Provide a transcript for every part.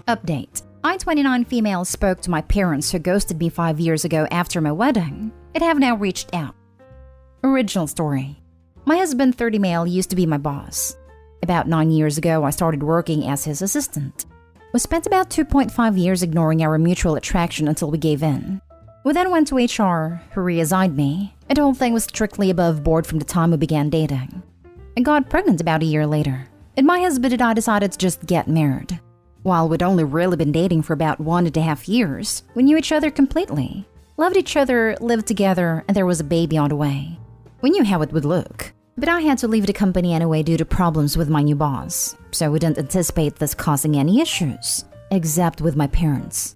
Update. I, 29 female, spoke to my parents who ghosted me 5 years ago after my wedding and have now reached out. Original story. My husband, 30 male, used to be my boss. About 9 years ago, I started working as his assistant. We spent about 2.5 years ignoring our mutual attraction until we gave in. We then went to HR, who reassigned me, and the whole thing was strictly above board from the time we began dating. I got pregnant about a year later, and my husband and I decided to just get married. While we'd only really been dating for about 1.5 years, we knew each other completely, loved each other, lived together, and there was a baby on the way. We knew how it would look, but I had to leave the company anyway due to problems with my new boss, so we didn't anticipate this causing any issues, except with my parents.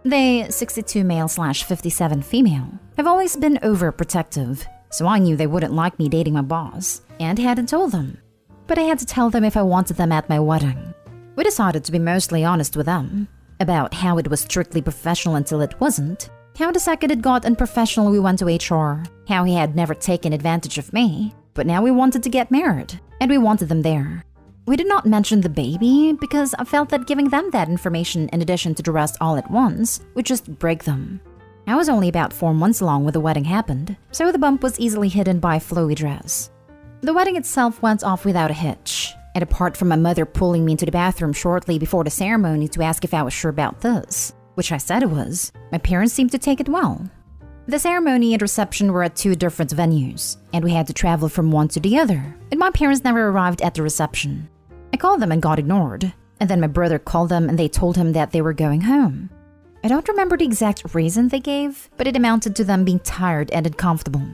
They, 62 male/57 female, have always been overprotective, so I knew they wouldn't like me dating my boss, and hadn't told them. But I had to tell them if I wanted them at my wedding. We decided to be mostly honest with them about how it was strictly professional until it wasn't, how the second it got unprofessional we went to HR, how he had never taken advantage of me, but now we wanted to get married, and we wanted them there. We did not mention the baby because I felt that giving them that information in addition to the rest all at once would just break them. I was only about 4 months along when the wedding happened, so the bump was easily hidden by a flowy dress. The wedding itself went off without a hitch. And apart from my mother pulling me into the bathroom shortly before the ceremony to ask if I was sure about this, which I said I was, my parents seemed to take it well. The ceremony and reception were at 2 different venues, and we had to travel from one to the other, and my parents never arrived at the reception. I called them and got ignored, and then my brother called them and they told him that they were going home. I don't remember the exact reason they gave, but it amounted to them being tired and uncomfortable.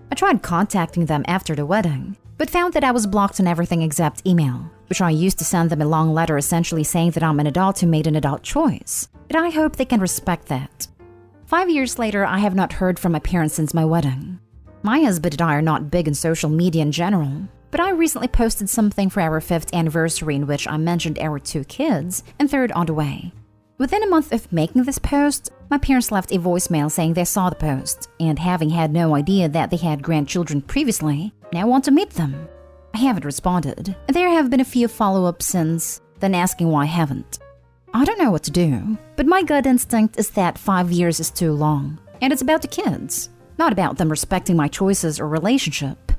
I tried contacting them after the wedding, but found that I was blocked on everything except email, which I used to send them a long letter essentially saying that I'm an adult who made an adult choice, and I hope they can respect that. 5 years later, I have not heard from my parents since my wedding. My husband and I are not big in social media in general, but I recently posted something for our 5th anniversary in which I mentioned our 2 kids and 3rd on the way. Within a month of making this post, my parents left a voicemail saying they saw the post, and having had no idea that they had grandchildren previously, now want to meet them. I haven't responded, and there have been a few follow-ups since, then asking why I haven't. I don't know what to do, but my gut instinct is that 5 years is too long, and it's about the kids, not about them respecting my choices or relationship.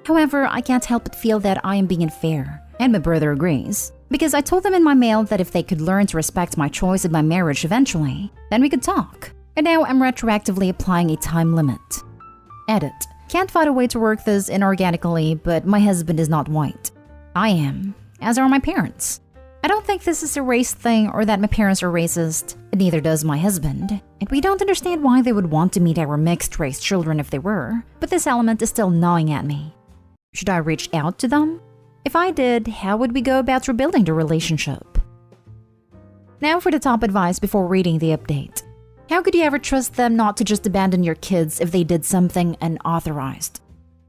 However, I can't help but feel that I am being unfair, and my brother agrees, because I told them in my mail that if they could learn to respect my choice in my marriage eventually, then we could talk. And now I'm retroactively applying a time limit. Edit. Can't find a way to work this inorganically, but my husband is not white. I am, as are my parents. I don't think this is a race thing or that my parents are racist, and neither does my husband. And we don't understand why they would want to meet our mixed-race children if they were, but this element is still gnawing at me. Should I reach out to them? If I did, how would we go about rebuilding the relationship? Now for the top advice before reading the update. How could you ever trust them not to just abandon your kids if they did something unauthorized?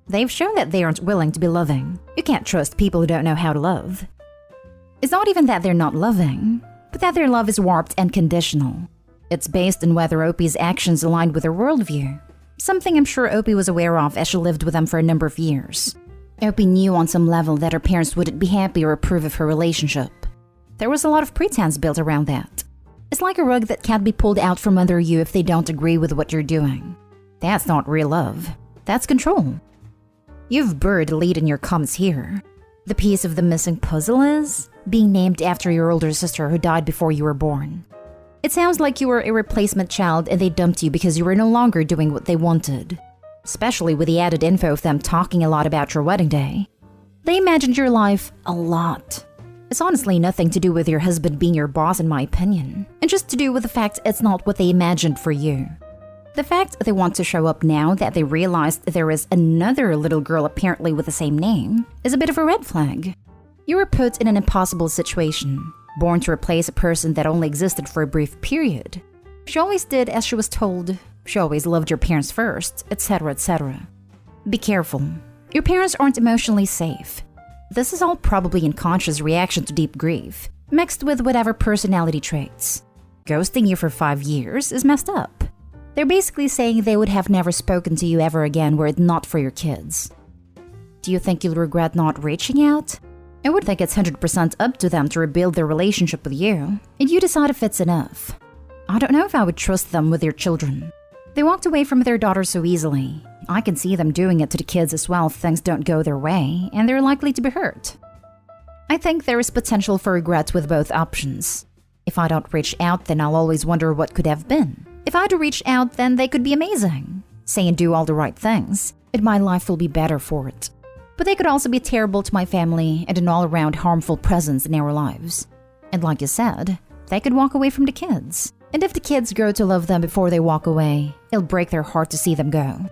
They've shown that they aren't willing to be loving. You can't trust people who don't know how to love. It's not even that they're not loving, but that their love is warped and conditional. It's based on whether Opie's actions aligned with her worldview, something I'm sure Opie was aware of as she lived with them for a number of years. Opie knew on some level that her parents wouldn't be happy or approve of her relationship. There was a lot of pretense built around that. It's like a rug that can't be pulled out from under you if they don't agree with what you're doing. That's not real love. That's control. You've buried the lead in your comments here. The piece of the missing puzzle is being named after your older sister who died before you were born. It sounds like you were a replacement child and they dumped you because you were no longer doing what they wanted. Especially with the added info of them talking a lot about your wedding day. They imagined your life a lot. It's honestly nothing to do with your husband being your boss in my opinion, and just to do with the fact it's not what they imagined for you. The fact they want to show up now that they realized there is another little girl apparently with the same name is a bit of a red flag. You were put in an impossible situation, born to replace a person that only existed for a brief period. She always did as she was told. She always loved your parents first, etc., etc. Be careful. Your parents aren't emotionally safe. This is all probably unconscious reaction to deep grief, mixed with whatever personality traits. Ghosting you for 5 years is messed up. They're basically saying they would have never spoken to you ever again were it not for your kids. Do you think you'll regret not reaching out? I would think it's 100% up to them to rebuild their relationship with you, and you decide if it's enough. I don't know if I would trust them with their children. They walked away from their daughter so easily. I can see them doing it to the kids as well if things don't go their way, and they're likely to be hurt. I think there is potential for regret with both options. If I don't reach out, then I'll always wonder what could have been. If I do reach out, then they could be amazing. Say and do all the right things, and my life will be better for it. But they could also be terrible to my family and an all-around harmful presence in our lives. And like you said, they could walk away from the kids. And if the kids grow to love them before they walk away, it'll break their heart to see them go.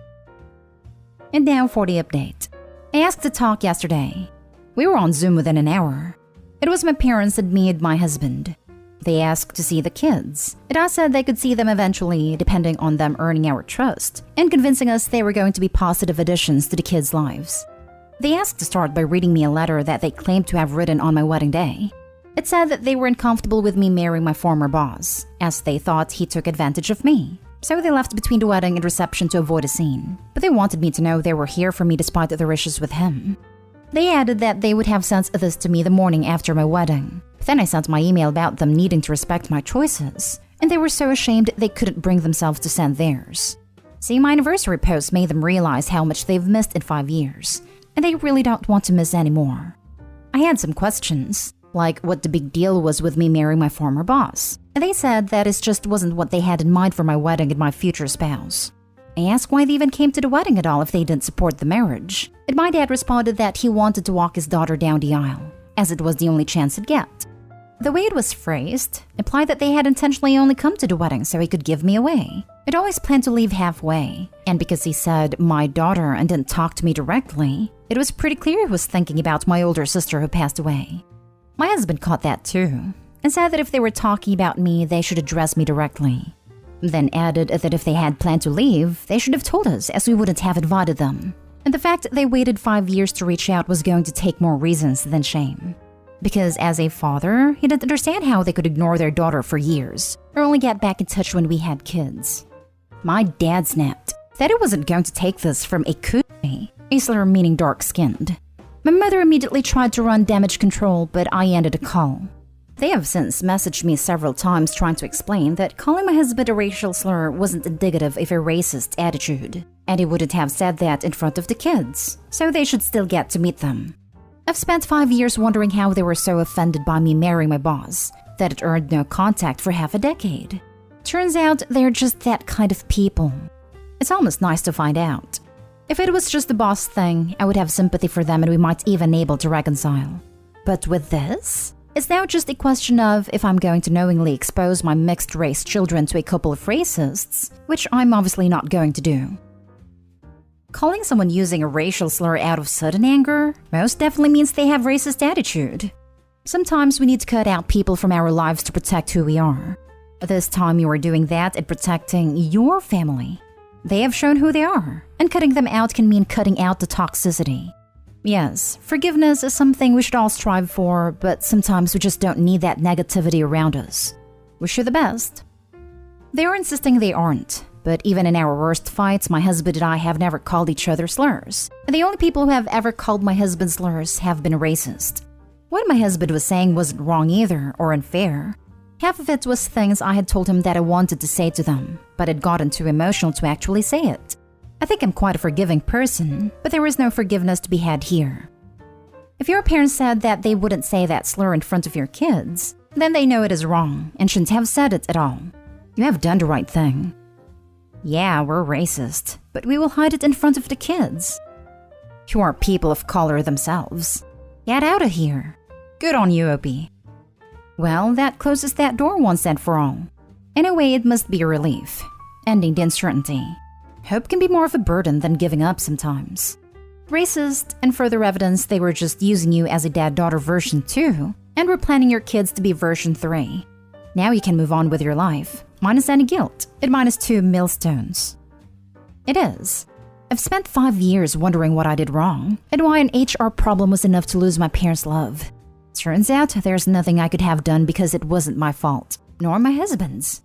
And now for the update. I asked to talk yesterday. We were on Zoom within an hour. It was my parents and me and my husband. They asked to see the kids, and I said they could see them eventually depending on them earning our trust and convincing us they were going to be positive additions to the kids' lives. They asked to start by reading me a letter that they claimed to have written on my wedding day. It said that they were uncomfortable with me marrying my former boss, as they thought he took advantage of me. So they left between the wedding and reception to avoid a scene, but they wanted me to know they were here for me despite their issues with him. They added that they would have sent this to me the morning after my wedding. Then I sent my email about them needing to respect my choices, and they were so ashamed they couldn't bring themselves to send theirs. See, my anniversary post made them realize how much they've missed in 5 years, and they really don't want to miss anymore. I had some questions, like what the big deal was with me marrying my former boss, and they said that it just wasn't what they had in mind for my wedding and my future spouse. I asked why they even came to the wedding at all if they didn't support the marriage, and my dad responded that he wanted to walk his daughter down the aisle, as it was the only chance he'd get. The way it was phrased implied that they had intentionally only come to the wedding so he could give me away. I'd always planned to leave halfway, and because he said my daughter and didn't talk to me directly, it was pretty clear he was thinking about my older sister who passed away. My husband caught that too, and said that if they were talking about me, they should address me directly. Then added that if they had planned to leave, they should have told us as we wouldn't have invited them. And the fact they waited 5 years to reach out was going to take more reasons than shame. Because as a father, he didn't understand how they could ignore their daughter for years, or only get back in touch when we had kids. My dad snapped that he wasn't going to take this from a kume, a slur meaning dark-skinned. My mother immediately tried to run damage control, but I ended the call. They have since messaged me several times trying to explain that calling my husband a racial slur wasn't indicative of a racist attitude, and he wouldn't have said that in front of the kids, so they should still get to meet them. I've spent 5 years wondering how they were so offended by me marrying my boss, that it earned no contact for half a decade. Turns out they're just that kind of people. It's almost nice to find out. If it was just the boss thing, I would have sympathy for them and we might even be able to reconcile. But with this, it's now just a question of if I'm going to knowingly expose my mixed-race children to a couple of racists, which I'm obviously not going to do. Calling someone using a racial slur out of sudden anger most definitely means they have racist attitude. Sometimes we need to cut out people from our lives to protect who we are. This time you are doing that and protecting your family. They have shown who they are, and cutting them out can mean cutting out the toxicity. Yes, forgiveness is something we should all strive for, but sometimes we just don't need that negativity around us. Wish you the best. They are insisting they aren't. But even in our worst fights, my husband and I have never called each other slurs. And the only people who have ever called my husband slurs have been racist. What my husband was saying wasn't wrong either, or unfair. Half of it was things I had told him that I wanted to say to them, but had gotten too emotional to actually say it. I think I'm quite a forgiving person, but there is no forgiveness to be had here. If your parents said that they wouldn't say that slur in front of your kids, then they know it is wrong and shouldn't have said it at all. You have done the right thing. Yeah, we're racist, but we will hide it in front of the kids. You are people of color themselves. Get out of here. Good on you, Opie. Well, that closes that door once and for all. In a way, it must be a relief, ending the uncertainty. Hope can be more of a burden than giving up sometimes. Racist, and further evidence they were just using you as a dad-daughter version 2, and were planning your kids to be version 3. Now you can move on with your life, minus any guilt, and minus 2 millstones. It is. I've spent 5 years wondering what I did wrong, and why an HR problem was enough to lose my parents' love. Turns out there's nothing I could have done because it wasn't my fault, nor my husband's.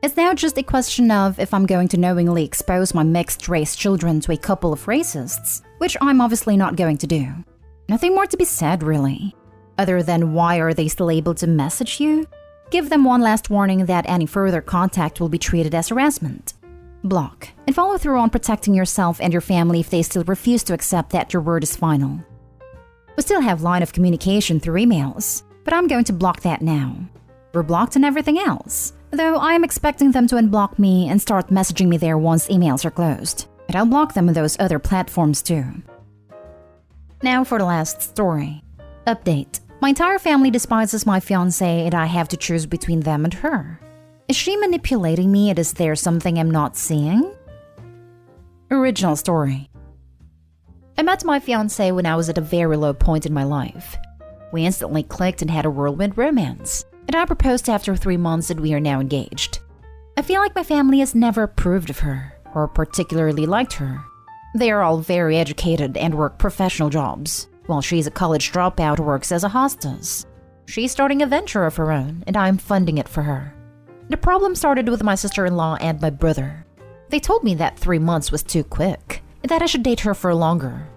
It's now just a question of if I'm going to knowingly expose my mixed-race children to a couple of racists, which I'm obviously not going to do. Nothing more to be said, really. Other than why are they still able to message you? Give them one last warning that any further contact will be treated as harassment. Block, and follow through on protecting yourself and your family if they still refuse to accept that your word is final. We still have line of communication through emails, but I'm going to block that now. We're blocked on everything else, though I am expecting them to unblock me and start messaging me there once emails are closed. And I'll block them on those other platforms too. Now for the last story. Update. My entire family despises my fiancé and I have to choose between them and her. Is she manipulating me and is there something I'm not seeing? Original story. I met my fiancé when I was at a very low point in my life. We instantly clicked and had a whirlwind romance, and I proposed after 3 months and we are now engaged. I feel like my family has never approved of her, or particularly liked her. They are all very educated and work professional jobs, while she's a college dropout who works as a hostess. She's starting a venture of her own, and I'm funding it for her. The problem started with my sister-in-law and my brother. They told me that 3 months was too quick, and that I should date her for longer.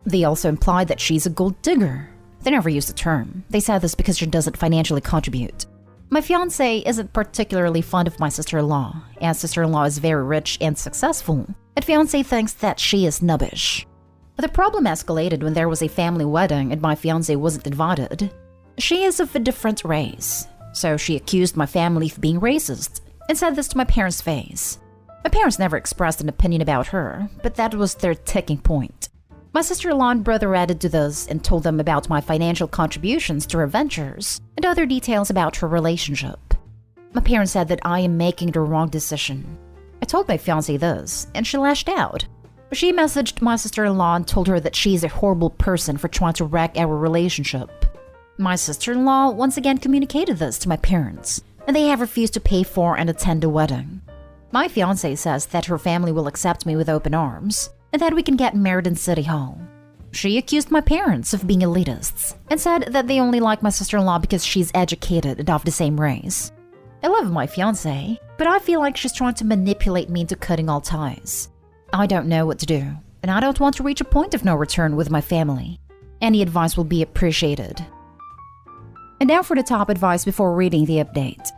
They also implied that she's a gold digger. They never used the term. They said this because she doesn't financially contribute. My fiancé isn't particularly fond of my sister-in-law, as sister-in-law is very rich and successful, and fiancé thinks that she is snobbish. The problem escalated when there was a family wedding and my fiancé wasn't invited. She is of a different race, so she accused my family of being racist and said this to my parents' face. My parents never expressed an opinion about her, but that was their ticking point. My sister-in-law and brother added to this and told them about my financial contributions to her ventures and other details about her relationship. My parents said that I am making the wrong decision. I told my fiancé this, and she lashed out. She messaged my sister-in-law and told her that she is a horrible person for trying to wreck our relationship. My sister-in-law once again communicated this to my parents, and they have refused to pay for and attend the wedding. My fiancé says that her family will accept me with open arms, and that we can get married in City Hall. She accused my parents of being elitists, and said that they only like my sister-in-law because she's educated and of the same race. I love my fiancé, but I feel like she's trying to manipulate me into cutting all ties. I don't know what to do, and I don't want to reach a point of no return with my family. Any advice will be appreciated. And now for the top advice before reading the update.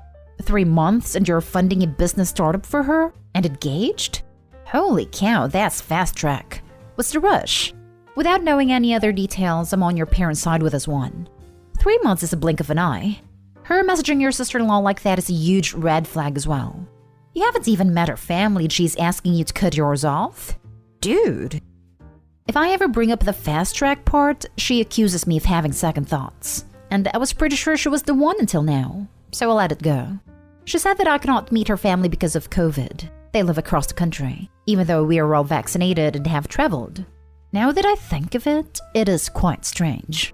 3 months and you're funding a business startup for her? And engaged? Holy cow, that's fast track. What's the rush? Without knowing any other details, I'm on your parents' side with this one. 3 months is a blink of an eye. Her messaging your sister-in-law like that is a huge red flag as well. You haven't even met her family and she's asking you to cut yours off? Dude. If I ever bring up the fast track part, she accuses me of having second thoughts. And I was pretty sure she was the one until now, so I let it go. She said that I cannot meet her family because of COVID. They live across the country, even though we are all vaccinated and have traveled. Now that I think of it, it is quite strange.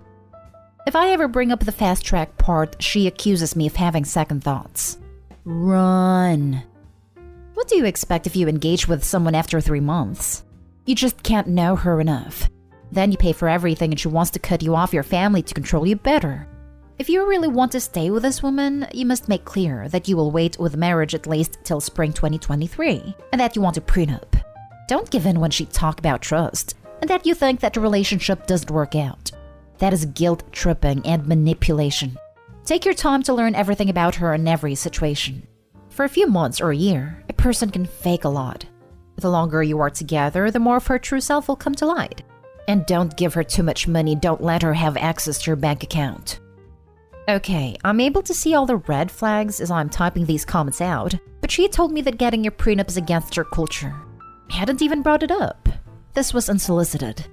If I ever bring up the fast track part, she accuses me of having second thoughts. Run. What do you expect if you engage with someone after 3 months? You just can't know her enough. Then you pay for everything and she wants to cut you off your family to control you better. If you really want to stay with this woman, you must make clear that you will wait with marriage at least till spring 2023 and that you want a prenup. Don't give in when she talks about trust and that you think that the relationship doesn't work out. That is guilt-tripping and manipulation. Take your time to learn everything about her in every situation. For a few months or a year, a person can fake a lot. The longer you are together, the more of her true self will come to light. And don't give her too much money, don't let her have access to your bank account. Okay, I'm able to see all the red flags as I'm typing these comments out, but she told me that getting your prenup is against her culture. I hadn't even brought it up. This was unsolicited.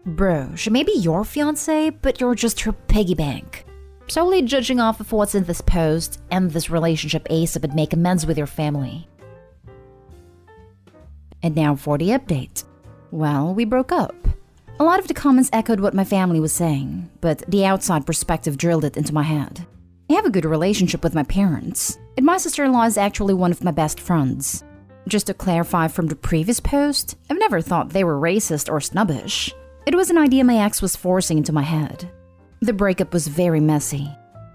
Bro, she may be your fiancé, but you're just her piggy bank. Solely judging off of what's in this post, end this relationship ASAP and make amends with your family. And now for the update. Well, we broke up. A lot of the comments echoed what my family was saying, but the outside perspective drilled it into my head. I have a good relationship with my parents, and my sister-in-law is actually one of my best friends. Just to clarify from the previous post, I've never thought they were racist or snobbish. It was an idea my ex was forcing into my head. The breakup was very messy.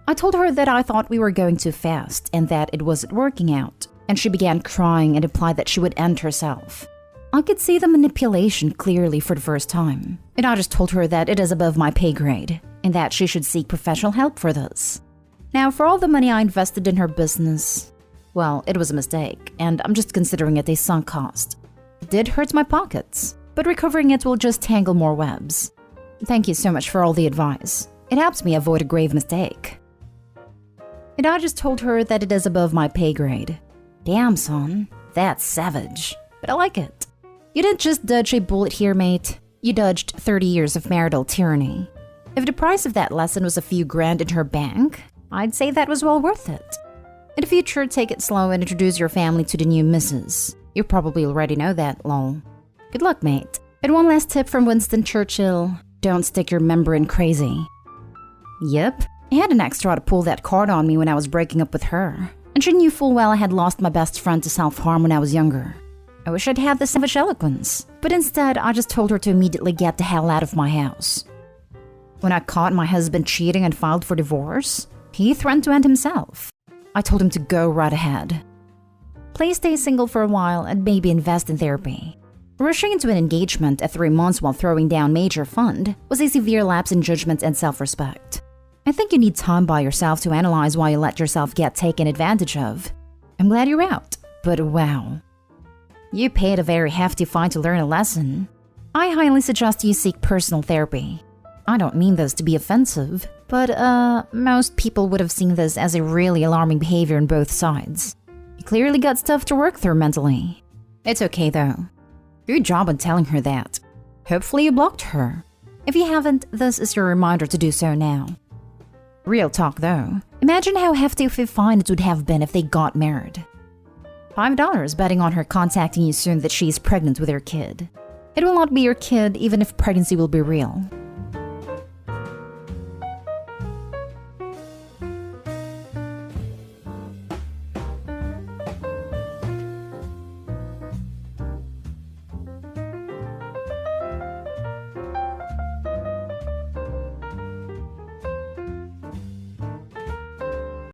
I told her that I thought we were going too fast and that it wasn't working out, and she began crying and implied that she would end herself. I could see the manipulation clearly for the first time, and I just told her that it is above my pay grade and that she should seek professional help for this. Now, for all the money I invested in her business, well, it was a mistake, and I'm just considering it a sunk cost. It did hurt my pockets, but recovering it will just tangle more webs. Thank you so much for all the advice. It helps me avoid a grave mistake. And I just told her that it is above my pay grade. Damn, son, that's savage, but I like it. You didn't just dodge a bullet here, mate. You dodged 30 years of marital tyranny. If the price of that lesson was a few grand in her bank, I'd say that was well worth it. In the future, take it slow and introduce your family to the new missus. You probably already know that, lol. Good luck, mate. And one last tip from Winston Churchill, don't stick your member in crazy. Yep, I had an extra to pull that card on me when I was breaking up with her. And she knew full well I had lost my best friend to self-harm when I was younger. I wish I'd had the savage eloquence, but instead I just told her to immediately get the hell out of my house. When I caught my husband cheating and filed for divorce, he threatened to end himself. I told him to go right ahead. Please stay single for a while and maybe invest in therapy. Rushing into an engagement at 3 months while throwing down major fund was a severe lapse in judgment and self-respect. I think you need time by yourself to analyze why you let yourself get taken advantage of. I'm glad you're out, but wow. You paid a very hefty fine to learn a lesson. I highly suggest you seek personal therapy. I don't mean this to be offensive, but most people would have seen this as a really alarming behavior on both sides. You clearly got stuff to work through mentally. It's okay though. Good job on telling her that. Hopefully you blocked her. If you haven't, this is your reminder to do so now. Real talk though, imagine how hefty of a fine it would have been if they got married. $5 betting on her contacting you soon that she's pregnant with your kid. It will not be your kid even if pregnancy will be real.